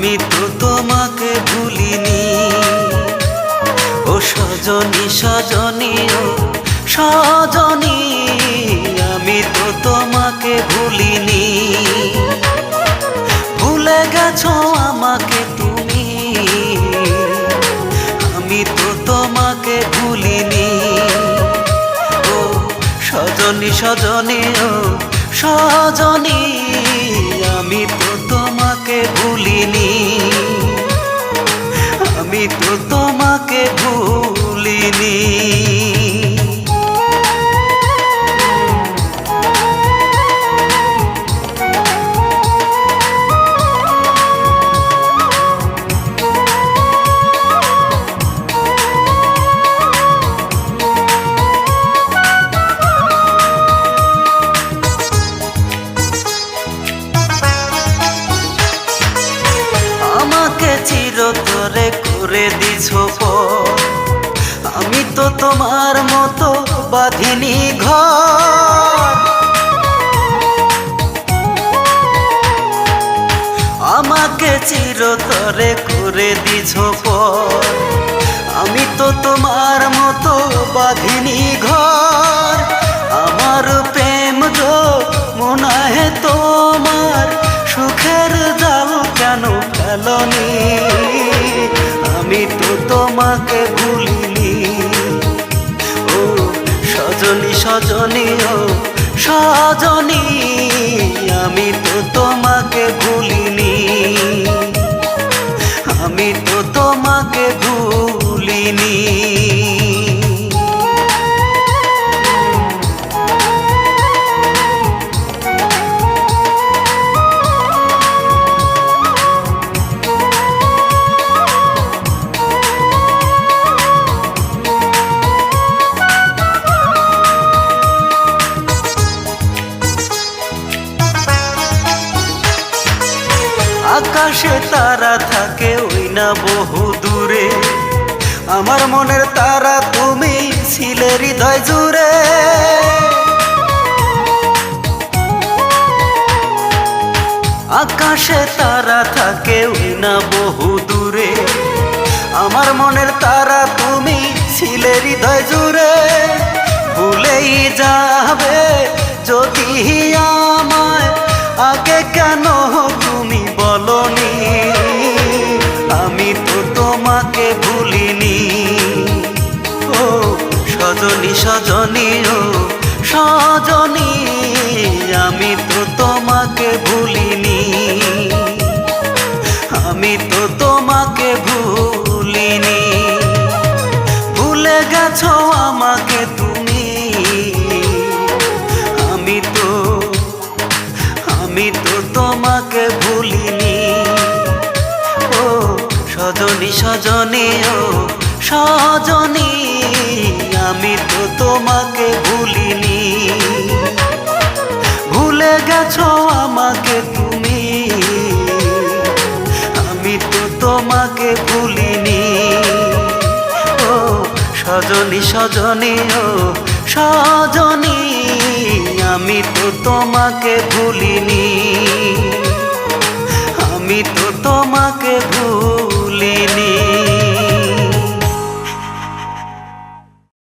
আমি তো তোমাকে ভুলিনি। ও সজনী সজনী ও সজনী, আমি তো তোমাকে ভুলিনি। ভুলে গেছো আমাকে তুমি, আমি তো তোমাকে ভুলিনি। ও সজনী সজনী ও সজনী, আমি তো তোমাকে ভুলিনি। আমি তো তোমাকে ভুলিনি। আমাকে চিরতরে করে দিছো পর, আমি তো তোমার মতো বাঁধিনি ঘর। আমাকে চিরতরে করে দিছো পর, আমি তো তোমার মতো বাঁধিনি ঘর। আমার প্রেম যো মনে তোমার, সুখের জাল কেন ফেলনি? আমি তো তোমাকে ভুলিনি। ও সজনী সজনী ও সজনী, আমি তো তোমাকে ভুলিনি। আমি তো তোমাকে ভুলিনি। আকাশে তারা থাকে ওই না বহু দূরে, আমার মনের তারা তুমি ছিলে হৃদয় জুড়ে। আকাশে তারা থাকে ওই না বহু দূরে, আমার মনের তারা তুমি ছিলে হৃদয় জুড়ে। ভুলেই যাবে যদি আমায়, আগে কেন তুমি বলনি? আমি তো তোমাকে ভুলিনি। ও সজনী সজনী ও সজনী, আমি তো তোমাকে ভুলিনি। আমি তো তোমাকে ভুলিনি। ভুলে গেছো আমাকে তুমি, আমি তো তোমাকে ভুলিনি। ও সজনী সজনী ও সজনী, আমি তো তোমাকে ভুলিনি। ভুলে গেছো আমাকে তুমি, আমি তো তোমাকে ভুলিনি। ও সজনী সজনী ও সজনী, আমি তো তোমাকে ভুলিনি। আমি তো তোমাকে